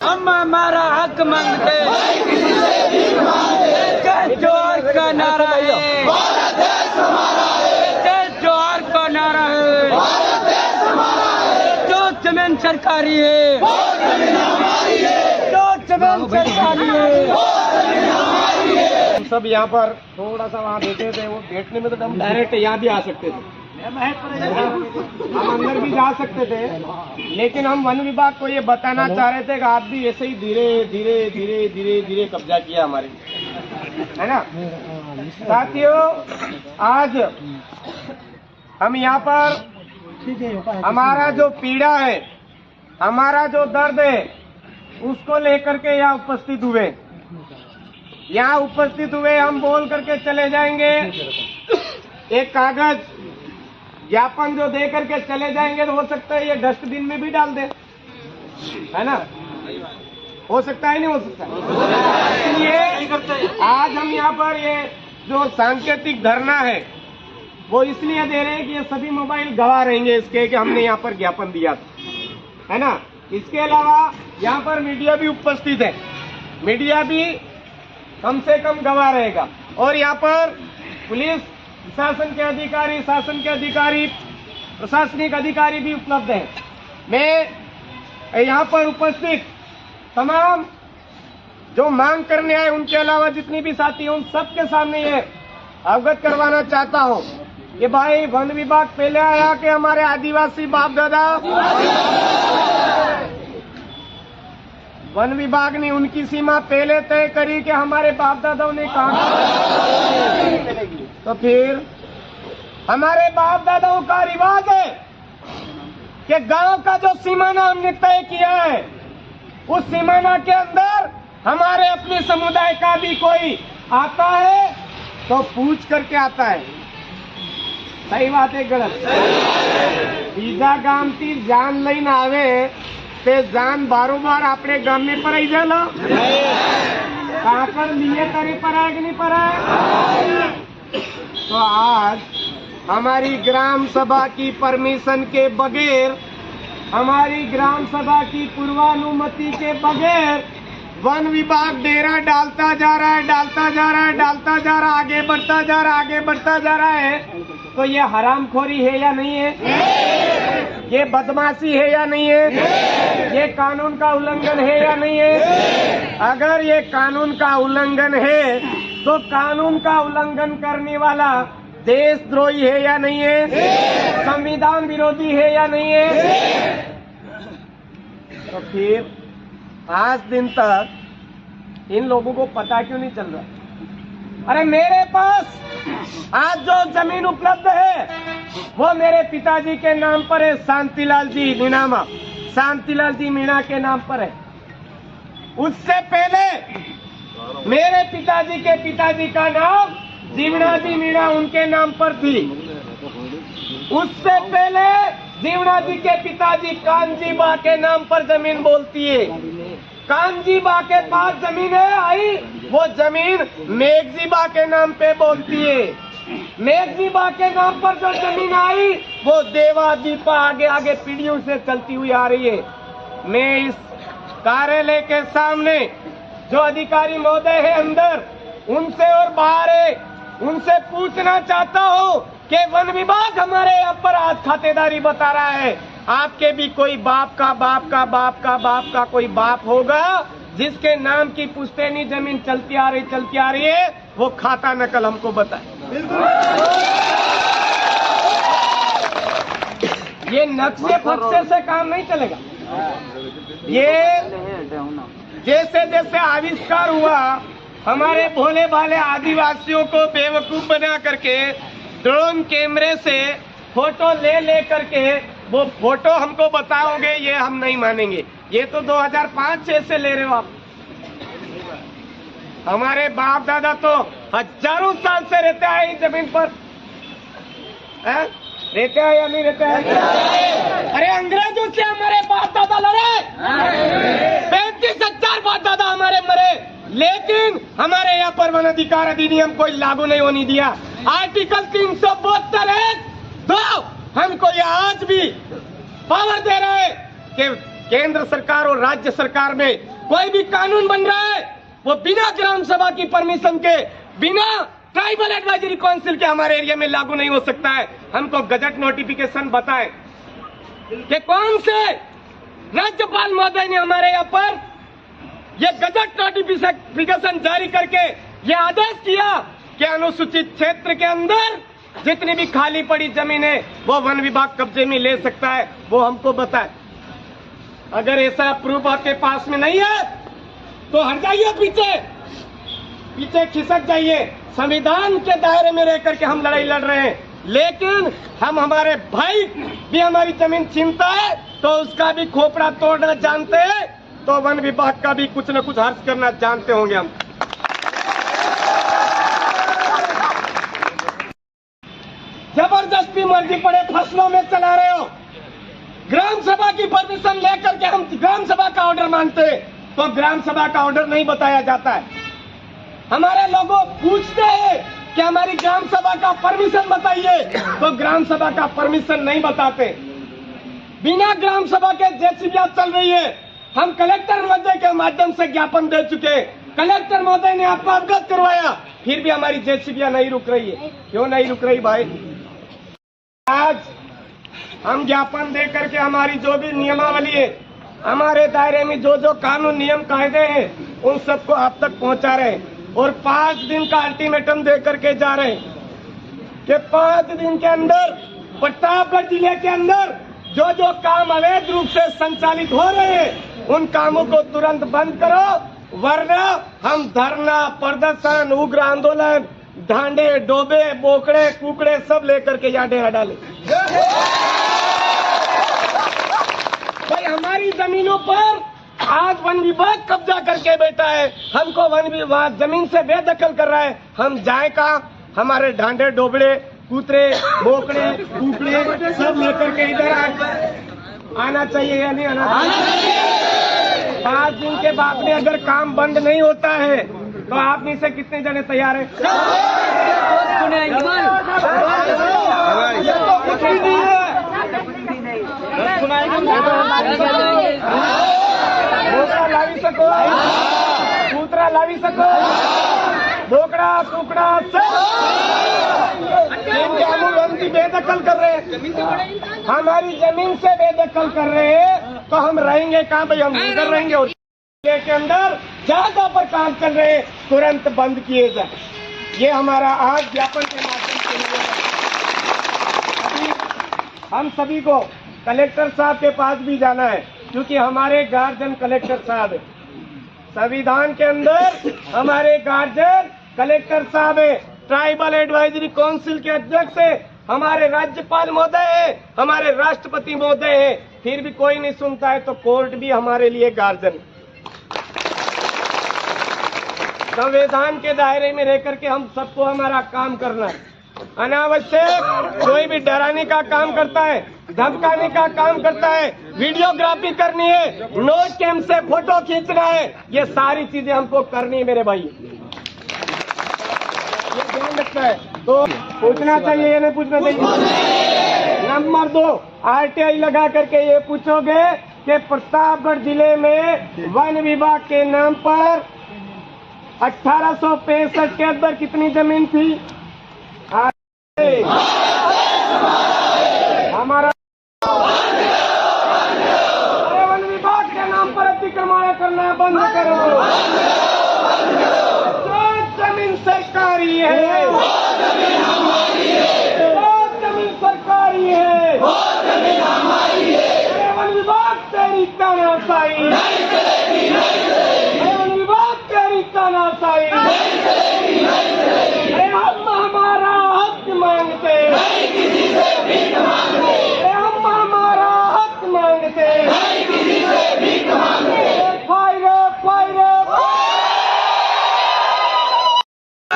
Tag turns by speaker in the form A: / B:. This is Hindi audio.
A: हम हमारा हक मांगते जय जोहार का नारा है, जय जोहार का नारा है। जो जमीन सरकारी है, जो जमीन सरकारी है।
B: हम सब यहाँ पर थोड़ा सा वहाँ बैठे थे, वो बैठने में तो हम डायरेक्ट यहाँ भी आ सकते थे, हम अंदर भी जा सकते थे, लेकिन हम वन विभाग को ये बताना चाह रहे थे कि आप भी ऐसे ही धीरे धीरे धीरे धीरे धीरे कब्जा किया हमारे, है ना साथियों। आज हम यहाँ पर हमारा जो पीड़ा है, हमारा जो दर्द है, उसको लेकर के यहाँ उपस्थित हुए। यहाँ उपस्थित हुए, हम बोल करके चले जाएंगे, एक कागज ज्ञापन जो दे करके चले जाएंगे तो हो सकता है ये डस्टबिन में भी डाल दे, है ना, हो सकता है नहीं हो सकता। इसलिए आज हम यहाँ पर ये जो सांकेतिक धरना है वो इसलिए दे रहे हैं कि ये सभी मोबाइल गवाह रहेंगे इसके कि हमने यहाँ पर ज्ञापन दिया था, है ना। इसके अलावा यहाँ पर मीडिया भी उपस्थित है, मीडिया भी कम से कम गवाह रहेगा, और यहाँ पर पुलिस शासन के अधिकारी, शासन के अधिकारी, प्रशासनिक अधिकारी भी उपलब्ध हैं। मैं यहाँ पर उपस्थित तमाम जो मांग करने आए उनके अलावा जितनी भी साथी हैं उन सबके सामने ये अवगत करवाना चाहता हूँ कि भाई वन विभाग पहले आया कि हमारे आदिवासी बाप दादा, वन विभाग ने उनकी सीमा पहले तय करी कि हमारे बाप दादाओं ने कहा, तो फिर हमारे बाप दादाओं का रिवाज है कि गांव का जो सीमाना हमने तय किया है उस सीमाना के अंदर हमारे अपने समुदाय का भी कोई आता है तो पूछ करके आता है। सही बात है गलत? बीजा गाम की जान लईने आवे ते जान बारोबार अपने गाम में पर आई जाला, कहाँ पर लिए करे पर आए कि नहीं पर आए। तो आज हमारी ग्राम सभा की परमिशन के बगैर, हमारी ग्राम सभा की पूर्वानुमति के बगैर वन विभाग डेरा डालता जा रहा है, डालता जा रहा है, डालता जा रहा है, आगे बढ़ता जा रहा है, आगे बढ़ता जा रहा है। तो ये हरामखोरी है या नहीं है? ये बदमाशी है या नहीं है? ये कानून का उल्लंघन है या नहीं है? अगर ये कानून का उल्लंघन है तो कानून का उल्लंघन करने वाला देशद्रोही है या नहीं है? संविधान विरोधी है या नहीं है? तो फिर आज दिन तक इन लोगों को पता क्यों नहीं चल रहा? अरे मेरे पास आज जो जमीन उपलब्ध है वो मेरे पिताजी के नाम पर है, शांतिलाल जी मीणा, शांतिलाल जी मीणा के नाम पर है। उससे पहले मेरे पिताजी के पिताजी का नाम जीवना जी मीणा उनके नाम पर थी। उससे पहले जीवना जी के पिताजी कानजी बा के नाम पर जमीन बोलती है। कानजी बा के पास जमीन है आई, वो जमीन मेघजी बा के नाम पे बोलती है। मेघजी बा के नाम पर जो जमीन आई वो देवा दीपा आगे आगे पीढ़ियों से चलती हुई आ रही है। मैं इस कार्यालय के सामने जो अधिकारी महोदय है अंदर, उनसे और बाहर है, उनसे पूछना चाहता हूँ कि वन विभाग हमारे यहाँ पर आज खातेदारी बता रहा है। आपके भी कोई बाप का बाप का बाप का बाप का कोई बाप होगा जिसके नाम की पुश्तैनी जमीन चलती आ रही है, वो खाता नकल हमको बताए। ये नक्शे फक्शे से काम नहीं चलेगा। ये जैसे जैसे आविष्कार हुआ, हमारे भोले भाले आदिवासियों को बेवकूफ बना करके ड्रोन कैमरे से फोटो ले करके वो फोटो हमको बताओगे, ये हम नहीं मानेंगे। ये तो 2005-6 से ले रहे हो आप। हमारे बाप दादा तो हजारों साल से रहते हैं इस जमीन पर, है? रहते हैं या नहीं रहते हैं? अरे अंग्रेजों से हमारे बाप दादा लड़े, 35,000 बाप दादा हमारे मरे, लेकिन हमारे यहाँ पर वन अधिकार अधिनियम कोई लागू नहीं होने दिया। आर्टिकल 372 है, तो हमको ये आज भी पावर दे रहा है कि केंद्र सरकार और राज्य सरकार में कोई भी कानून बन रहा है वो बिना ग्राम सभा की परमिशन के, बिना ट्राइबल एडवाइजरी काउंसिल के हमारे एरिया में लागू नहीं हो सकता है। हमको गजट नोटिफिकेशन बताएं कि कौन से राज्यपाल महोदय ने हमारे यहाँ पर ये गजट नोटिफिकेशन जारी करके ये आदेश किया कि अनुसूचित क्षेत्र के अंदर जितनी भी खाली पड़ी जमीन है वो वन विभाग कब्जे में ले सकता है, वो हमको बताए। अगर ऐसा प्रूफ आपके पास में नहीं है तो हट जाइए, पीछे खिसक जाइए। संविधान के दायरे में रह करके हम लड़ाई लड़ रहे हैं, लेकिन हमारे भाई भी हमारी जमीन छीनता है तो उसका भी खोपड़ा तोड़ना जानते हैं, तो वन विभाग का भी कुछ न कुछ हर्ष करना जानते होंगे हम। जबरदस्ती मर्जी पड़े फसलों में चला रहे हो। ग्राम सभा की परमिशन लेकर के हम ग्राम सभा का ऑर्डर मांगते हैं तो ग्राम सभा का ऑर्डर नहीं बताया जाता है। हमारे लोगों पूछते हैं कि हमारी ग्राम सभा का परमिशन बताइए तो ग्राम सभा का परमिशन नहीं बताते। बिना ग्राम सभा के जेसीबी चल रही है। हम कलेक्टर महोदय के माध्यम से ज्ञापन दे चुके, कलेक्टर महोदय ने आपको अवगत करवाया, फिर भी हमारी जेसीबी नहीं रुक रही है। क्यों नहीं रुक रही भाई? आज हम ज्ञापन दे करके हमारी जो भी नियमावली है, हमारे दायरे में जो जो कानून नियम कायदे हैं उन सबको आप तक पहुंचा रहे हैं और 5 दिन का अल्टीमेटम दे करके जा रहे हैं कि 5 दिन के अंदर प्रतापगढ़ जिले के अंदर जो जो काम अवैध रूप से संचालित हो रहे हैं उन कामों को तुरंत बंद करो, वरना हम धरना, प्रदर्शन, उग्र आंदोलन, ढांडे, डोबे, बोकड़े, कुकड़े सब लेकर के यहाँ डेरा डाले। भाई हमारी जमीनों पर आज वन विभाग कब्जा करके बैठा है, हमको वन विभाग जमीन से बेदखल कर रहा है। हम जाए कहाँ? हमारे ढांडे, डोबड़े, कुतरे, बोकड़े, कुकड़े सब लेकर के इधर आना चाहिए या नहीं आना चाहिए? 5 दिन के बाद में अगर काम बंद नहीं होता है तो आप में से कितने जने तैयार हैं? कुछ भी नहीं है। बोकड़ा लावी सको, कूतरा लावी सको, बोकड़ा कुकड़ा सब बेदखल कर रहे हैं, हमारी जमीन से बेदखल कर रहे हैं, तो हम रहेंगे कहाँ भाई? हम इधर रहेंगे और के अंदर जगह पर काम कर रहे हैं तुरंत बंद किए जाए। ये हमारा आज ज्ञापन के माध्यम से अभी हम सभी को कलेक्टर साहब के पास भी जाना है, क्योंकि हमारे गार्जियन कलेक्टर साहब है। संविधान के अंदर हमारे गार्जियन कलेक्टर साहब है, ट्राइबल एडवाइजरी काउंसिल के अध्यक्ष है, हमारे राज्यपाल महोदय है, हमारे राष्ट्रपति महोदय है, फिर भी कोई नहीं सुनता है तो कोर्ट भी हमारे लिए गार्जियन। संविधान के दायरे में रह करके हम सबको हमारा काम करना है। अनावश्यक कोई भी डराने का काम करता है, धमकाने का काम करता है, वीडियोग्राफी करनी है, नोट कैम से फोटो खींचना है, ये सारी चीजें हमको करनी है मेरे भाई। ये ध्यान रखना है तो पूछना चाहिए या नहीं पूछना चाहिए? नंबर 2, RTI लगा करके ये पूछोगे कि प्रतापगढ़ जिले में वन विभाग के नाम पर 1865 के अंदर कितनी जमीन थी? हमारा वन विभाग के नाम पर अतिक्रमण करना बंद करो। जो जमीन सरकारी है, जो जमीन सरकारी है, वन विभाग तेरी तानाशाही, वन विभाग तेरी तानाशाही।